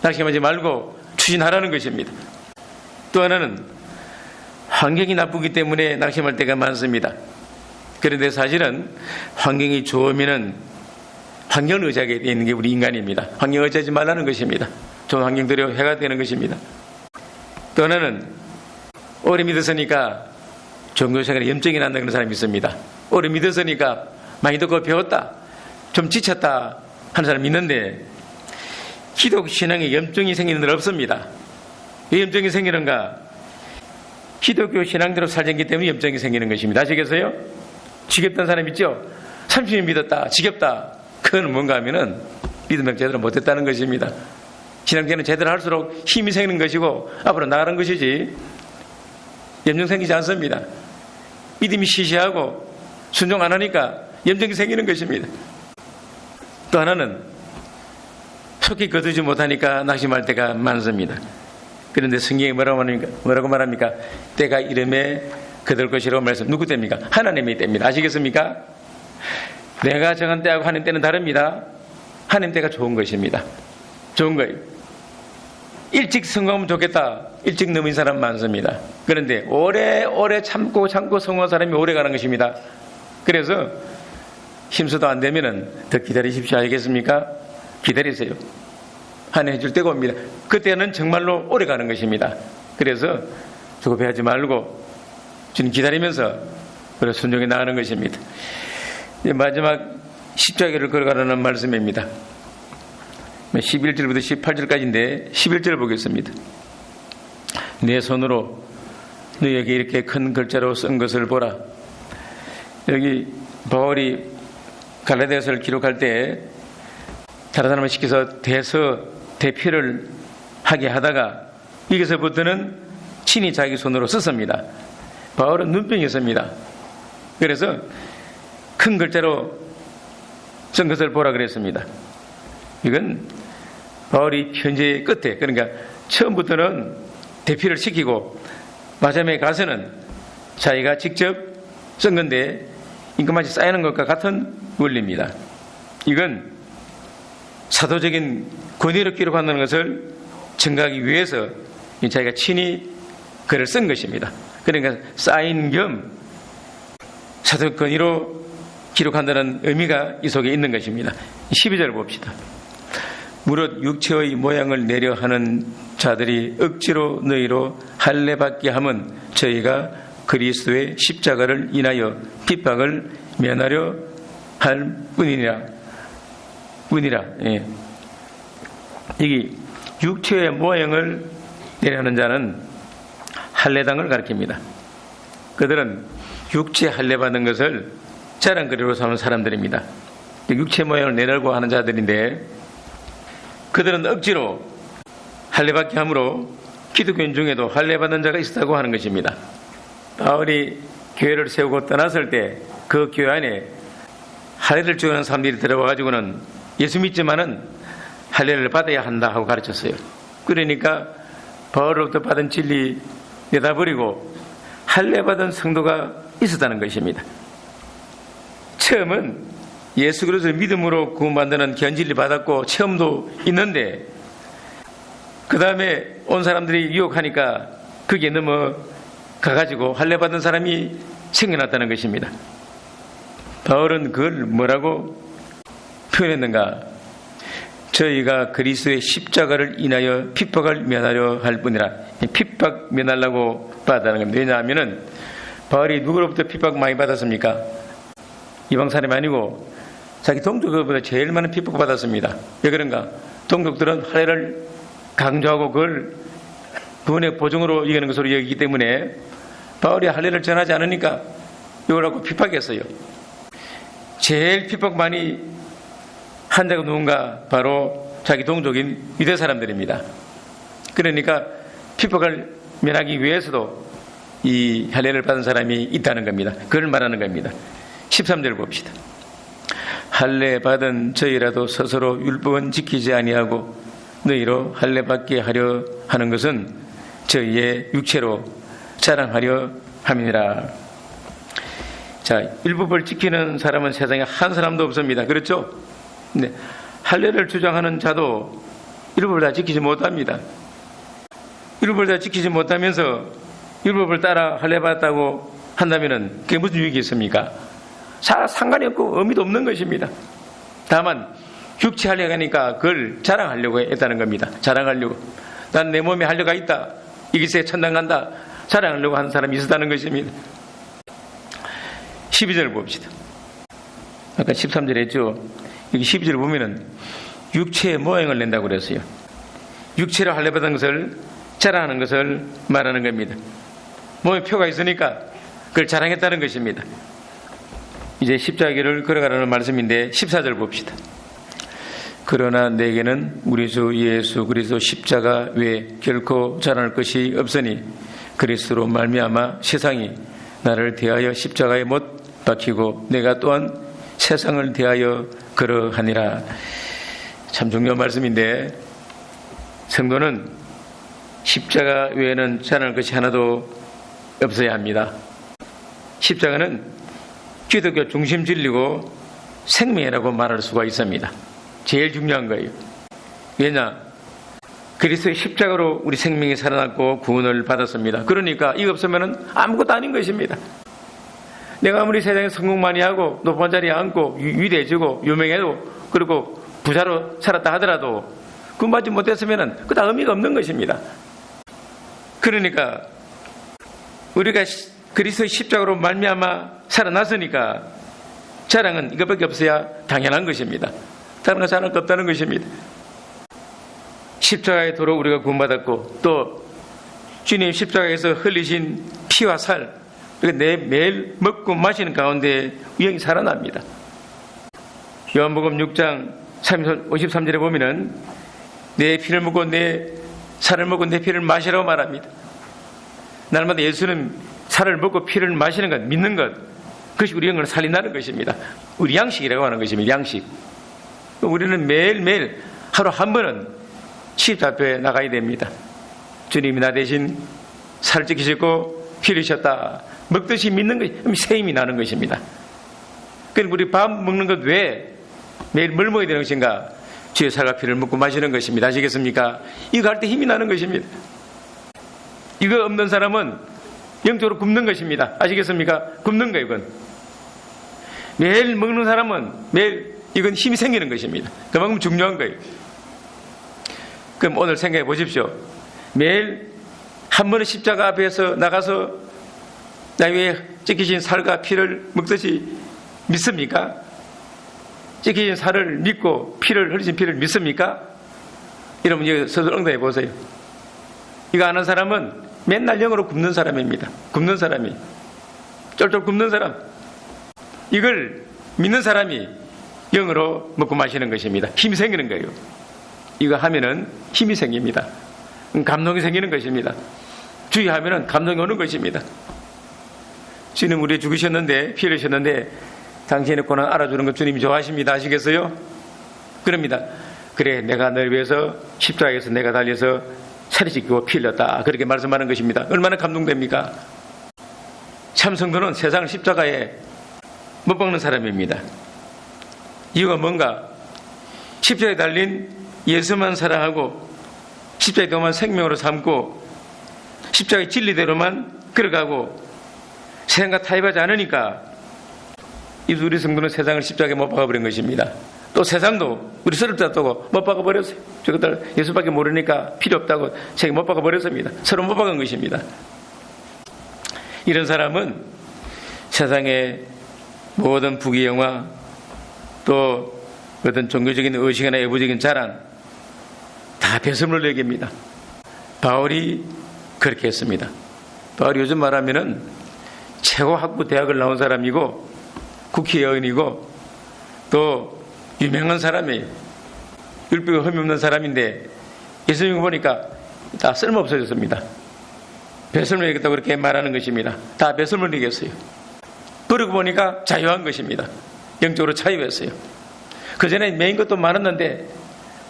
Speaker 1: 낙심하지 말고 추진하라는 것입니다. 또 하나는 환경이 나쁘기 때문에 낙심할 때가 많습니다. 그런데 사실은 환경이 좋으면은 환경을 의지하게 되어 있는 게 우리 인간입니다. 환경을 의지하지 말라는 것입니다. 좋은 환경들이 해가 되는 것입니다. 또 하나는 오래 믿었으니까 종교생활에 염증이 난다 그런 사람이 있습니다. 오래 믿었으니까 많이 듣고 배웠다, 좀 지쳤다 하는 사람이 있는데 기독 신앙에 염증이 생기는 일 없습니다. 왜 염증이 생기는가? 기독교 신앙대로 살기 때문에 염증이 생기는 것입니다. 아시겠어요? 지겹다는 사람 있죠? 30년 믿었다, 지겹다. 그건 뭔가 하면은 믿음을 제대로 못했다는 것입니다. 신앙생활은 제대로 할수록 힘이 생기는 것이고 앞으로 나가는 것이지 염증 생기지 않습니다. 믿음이 시시하고 순종 안 하니까 염증이 생기는 것입니다. 또 하나는 속히 거두지 못하니까 낙심할 때가 많습니다. 그런데 성경이 뭐라고 말합니까? 때가 이름에 거둘 것이라고 말씀. 누구 때입니까? 하나님의 때입니다. 아시겠습니까? 내가 정한 때하고 하나님 때는 다릅니다. 하나님 때가 좋은 것입니다. 좋은 거예요. 일찍 성공하면 좋겠다. 일찍 넘은 사람 많습니다. 그런데 오래 참고 성공한 사람이 오래 가는 것입니다. 그래서 힘써도 안 되면은 더 기다리십시오. 알겠습니까? 기다리세요. 하나님 해줄 때가 옵니다. 그때는 정말로 오래 가는 것입니다. 그래서 조급해하지 말고 주님 기다리면서 그래 순종해 나가는 것입니다. 마지막 십자가를 걸어가라는 말씀입니다. 11절부터 18절까지인데 11절 보겠습니다. 내 손으로 너에게 이렇게 큰 글자로 쓴 것을 보라. 여기 바울이 갈라디아서를 기록할 때 다른 사람을 시켜서 대표를 하게 하다가 여기서부터는 친히 자기 손으로 썼습니다. 바울은 눈병이었습니다. 그래서 큰 글자로 쓴 것을 보라 그랬습니다. 이건 바울이 편지의 끝에, 그러니까 처음부터는 대피를 시키고 마지막에 가서는 자기가 직접 쓴 건데 인간마치 쌓이는 것과 같은 원리입니다. 이건 사도적인 권위를 기록한다는 것을 증가하기 위해서 자기가 친히 글을 쓴 것입니다. 그러니까 쌓인 겸 사도 권위로 기록한다는 의미가 이 속에 있는 것입니다. 12절 봅시다. 무릇 육체의 모양을 내려 하는 자들이 억지로 너희로 할례받게 함은 저희가 그리스도의 십자가를 인하여 핍박을 면하려 할 뿐이라. 예. 여기 육체의 모양을 내려 하는 자는 할례당을 가리킵니다. 그들은 육체 할례받는 것을 자랑거리로 삼는 사람들입니다. 육체 모양을 내려고 하는 자들인데 그들은 억지로 할례받게 함으로 기독교인 중에도 할례받는 자가 있었다고 하는 것입니다. 바울이 교회를 세우고 떠났을 때 그 교회 안에 할례를 주는 사람들이 들어와가지고는 예수 믿지만은 할례를 받아야 한다 하고 가르쳤어요. 그러니까 바울로부터 받은 진리 내다버리고 할례 받은 성도가 있었다는 것입니다. 처음은 예수 그리스도의 믿음으로 구원받는 견진리 받았고 체험도 있는데 그 다음에 온 사람들이 유혹하니까 거기에 넘어가가지고 할례 받은 사람이 생겨났다는 것입니다. 바울은 그걸 뭐라고 표현했는가? 저희가 그리스도의 십자가를 인하여 핍박을 면하려 할 뿐이라. 핍박 면하려고 받았다는 겁니다. 왜냐하면 바울이 누구로부터 핍박 많이 받았습니까? 이방 사람이 아니고 자기 동족들보다 제일 많은 핍박을 받았습니다. 왜 그런가? 동족들은 할례를 강조하고 그걸 구원의 보증으로 이기는 것으로 여기기 때문에 바울이 할례를 전하지 않으니까 이걸 하고 핍박했어요. 제일 핍박 많이 한 자가 누군가? 바로 자기 동족인 유대 사람들입니다. 그러니까 핍박을 면하기 위해서도 이 할례를 받은 사람이 있다는 겁니다. 그걸 말하는 겁니다. 13절 봅시다. 할례 받은 저희라도 스스로 율법은 지키지 아니하고 너희로 할례 받게 하려 하는 것은 저희의 육체로 자랑하려 함이니라. 자, 율법을 지키는 사람은 세상에 한 사람도 없습니다. 그렇죠? 네. 할례를 주장하는 자도 율법을 다 지키지 못합니다. 율법을 다 지키지 못하면서 율법을 따라 할례 받았다고 한다면은 그게 무슨 유익이 있습니까? 상관이 없고 의미도 없는 것입니다. 다만 육체 할례가 하니까 그걸 자랑하려고 했다는 겁니다. 자랑하려고. 난 내 몸에 할례가 있다. 이기세 천당 간다. 자랑하려고 하는 사람이 있었다는 것입니다. 12절 봅시다. 아까 13절 했죠. 여기 12절 보면은 육체의 모양을 낸다고 그랬어요. 육체로 할례 받은 것을 자랑하는 것을 말하는 겁니다. 몸에 표가 있으니까 그걸 자랑했다는 것입니다. 이제 십자가를 걸어가라는 말씀인데 14절 봅시다. 그러나 내게는 우리 주 예수 그리스도 십자가 외에 결코 자랑할 것이 없으니 그리스도로 말미암아 세상이 나를 대하여 십자가에 못 박히고 내가 또한 세상을 대하여 그러하니라. 참 중요한 말씀인데 성도는 십자가 외에는 자랑할 것이 하나도 없어야 합니다. 십자가는 기독교 중심 진리고 생명이라고 말할 수가 있습니다. 제일 중요한 거예요. 왜냐? 그리스도의 십자가로 우리 생명이 살아났고 구원을 받았습니다. 그러니까 이거 없으면 아무것도 아닌 것입니다. 내가 아무리 세상에 성공 많이 하고 높은 자리에 앉고 위대해지고 유명해도 그리고 부자로 살았다 하더라도 구원받지 못했으면 그거 다 의미가 없는 것입니다. 그러니까 우리가 그리스도의 십자가로 말미암아 살아났으니까 자랑은 이것밖에 없어야 당연한 것입니다. 다른 거 자랑할 거 없다는 것입니다. 십자가의 도로 우리가 구원받았고 또 주님 십자가에서 흘리신 피와 살 내 매일 먹고 마시는 가운데 영이 살아납니다. 요한복음 6장 53절에 보면은 내 피를 먹고 내 살을 먹고 내 피를 마시라고 말합니다. 날마다 예수는 살을 먹고 피를 마시는 것, 믿는 것, 그것이 우리 영을 살린다는 것입니다. 우리 양식이라고 하는 것입니다. 양식. 우리는 매일매일 하루 한 번은 십자 앞에 나가야 됩니다. 주님이 나 대신 살을 찌키셨고 피를 셨다. 먹듯이 믿는 것이 새 힘이 나는 것입니다. 그럼 우리 밥 먹는 것 외에 매일 뭘 먹어야 되는 것인가? 주의 살과 피를 먹고 마시는 것입니다. 아시겠습니까? 이거 할 때 힘이 나는 것입니다. 이거 없는 사람은 영적으로 굶는 것입니다. 아시겠습니까? 굶는 거예요, 이건. 매일 먹는 사람은 매일 이건 힘이 생기는 것입니다. 그만큼 중요한 거예요. 그럼 오늘 생각해 보십시오. 매일 한 번의 십자가 앞에서 나가서 나 위에 찢기신 살과 피를 먹듯이 믿습니까? 찢기신 살을 믿고 피를 흘리신 피를 믿습니까? 여러분 이거 스스로 응답해 보세요. 이거 아는 사람은 맨날 영으로 굶는 사람입니다. 굶는 사람이 쫄쫄 굶는 사람. 이걸 믿는 사람이 영으로 먹고 마시는 것입니다. 힘이 생기는 거예요. 이거 하면은 힘이 생깁니다. 감동이 생기는 것입니다. 주의하면은 감동이 오는 것입니다. 주님 우리 죽으셨는데 피 흘리셨는데 당신의 고난 알아주는 것 주님이 좋아하십니다. 아시겠어요? 그럽니다. 그래, 내가 너를 위해서 십자가에서 내가 달려서 살이 찢기고 피 흘렸다. 그렇게 말씀하는 것입니다. 얼마나 감동됩니까? 참 성도는 세상을 십자가에 못 박는 사람입니다. 이유가 뭔가? 십자가에 달린 예수만 사랑하고 십자가의 도만 생명으로 삼고 십자가의 진리대로만 걸어가고 세상과 타협하지 않으니까 이 우리 성도는 세상을 십자가에 못 박아버린 것입니다. 또 세상도 우리 서럽다고 못 박아버렸어요. 저것들 예수밖에 모르니까 필요 없다고 자기 못 박아버렸습니다. 서로 못 박은 것입니다. 이런 사람은 세상의 모든 부귀영화 또 어떤 종교적인 의식이나 외부적인 자랑 다 배설물로 여깁니다. 바울이 그렇게 했습니다. 바울이 요즘 말하면은 최고 학부 대학을 나온 사람이고 국회의원이고 또 유명한 사람이에요. 율법이 흠이 없는 사람인데 예수님을 보니까 다 쓸모없어졌습니다. 배설물 얘기했다고 그렇게 말하는 것입니다. 다 배설물 얘기했어요. 그러고 보니까 자유한 것입니다. 영적으로 자유했어요. 그전에 메인 것도 많았는데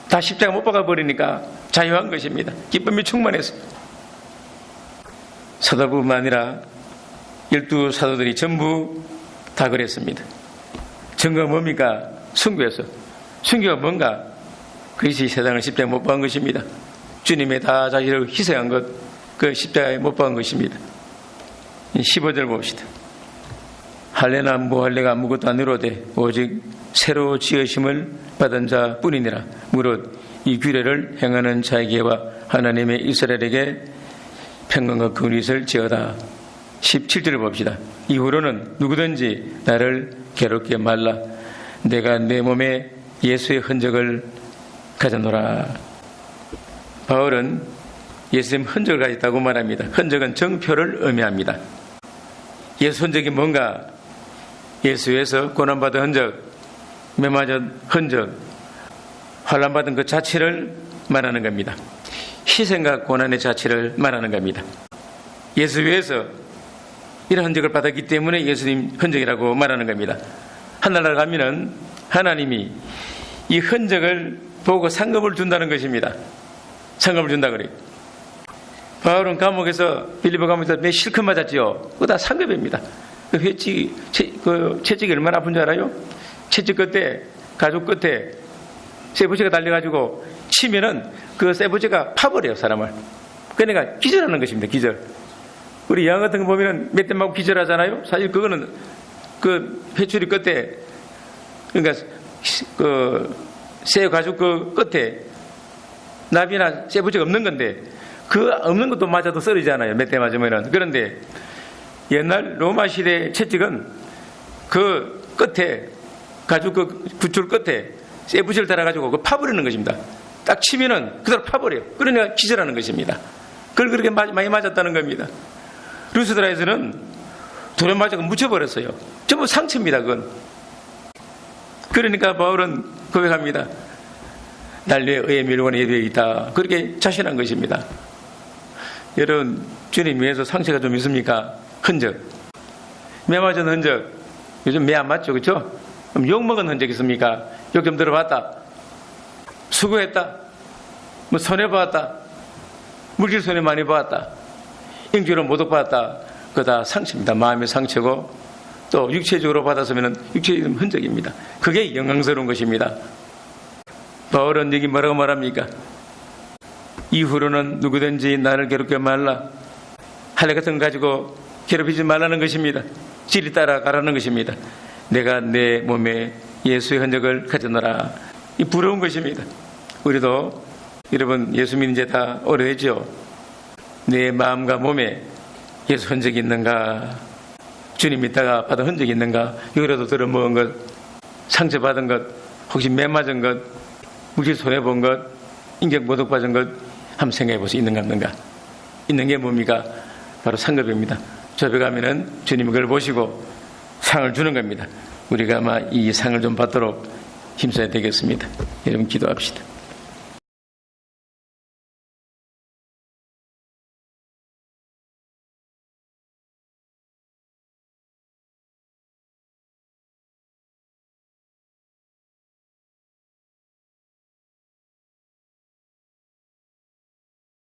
Speaker 1: 다 십자가 못 박아버리니까 자유한 것입니다. 기쁨이 충만했어요. 사도뿐만 아니라 12사도들이 전부 다 그랬습니다. 증거가 뭡니까? 순교였어. 순교가 뭔가? 그것이 세상을 십자가에 못 박은 것입니다. 주님의 다 자신을 희생한 것, 그 십자가에 못 박은 것입니다. 15절 봅시다. 할례나 무할례가 아무것도 아니로되 오직 새로 지으심을 받은 자 뿐이니라. 무릇 이 규례를 행하는 자에게와 하나님의 이스라엘에게 평강과 근윗을 지어다. 17절을 봅시다. 이후로는 누구든지 나를 괴롭게 말라. 내가 내 몸에 예수의 흔적을 가져노라. 바울은 예수님 흔적을 가졌다고 말합니다. 흔적은 정표를 의미합니다. 예수 흔적이 뭔가? 예수에서 고난받은 흔적, 매맞은 흔적, 환난받은 그 자체를 말하는 겁니다. 희생과 고난의 자체를 말하는 겁니다. 예수 위에서 이런 흔적을 받았기 때문에 예수님 흔적이라고 말하는 겁니다. 하늘나라 가면은 하나님이 이 흔적을 보고 상급을 준다는 것입니다. 상급을 준다 그래요. 바울은 감옥에서 빌립보 감옥에서 매 실컷 맞았지요. 그거 다 상급입니다. 그 채찍이 얼마나 아픈 줄 알아요? 채찍 끝에 가죽 끝에 쇠붙이가 달려가지고 치면은 그 쇠붙이가 파버려요 사람을. 그러니까 기절하는 것입니다. 기절. 우리 양 같은 거 보면은 몇 대 맞고 기절하잖아요. 사실 그거는 그 회초리 끝에 그러니까 그 쇠 가죽 그 끝에 나비나 쇠붙이가 없는 건데 그 없는 것도 맞아도 쓰러지잖아요. 몇 대 맞으면은. 그런데 옛날 로마 시대 채찍은 그 끝에 가죽 그 굿줄 끝에 쇠붙이를 달아가지고 그 파버리는 것입니다. 딱 치면은 그대로 파버려요. 그러니까 기절하는 것입니다. 그걸 그렇게 많이 맞았다는 겁니다. 루스드라에서는 돌에 맞아서 묻혀버렸어요. 전부 상처입니다. 그건. 그러니까 바울은 고백합니다. 날 위해 의의 밀원에 예비해 있다. 그렇게 자신한 것입니다. 여러분 주님 위해서 상처가 좀 있습니까? 흔적. 매 맞은 흔적. 요즘 매 안 맞죠? 그렇죠? 그럼 욕 먹은 흔적 있습니까? 욕 좀 들어봤다. 수고했다. 뭐 손해봤다. 물질 손해 많이 봤다. 영적으로 모독받았다. 그거 다 상처입니다. 마음의 상처고 또 육체적으로 받았으면 육체의 흔적입니다. 그게 영광스러운 것입니다. 바울은 여기 뭐라고 말합니까? 이후로는 누구든지 나를 괴롭게 말라. 할례 같은 거 가지고 괴롭히지 말라는 것입니다. 진리 따라가라는 것입니다. 내가 내 몸에 예수의 흔적을 가져노라. 이 부러운 것입니다. 우리도 여러분 예수 믿는 지 다 오래됐죠. 내 마음과 몸에 예수 흔적이 있는가? 주님 믿다가 받은 흔적이 있는가? 이거라도 들어먹은 것, 상처받은 것, 혹시 매 맞은 것, 물질 손해본 것, 인격 모독받은 것 한번 생각해 볼 수 있는가 없는가? 있는 게 뭡니까? 바로 상급입니다. 저에 가면은 주님이 그걸 보시고 상을 주는 겁니다. 우리가 아마 이 상을 좀 받도록 힘써야 되겠습니다. 여러분 기도합시다.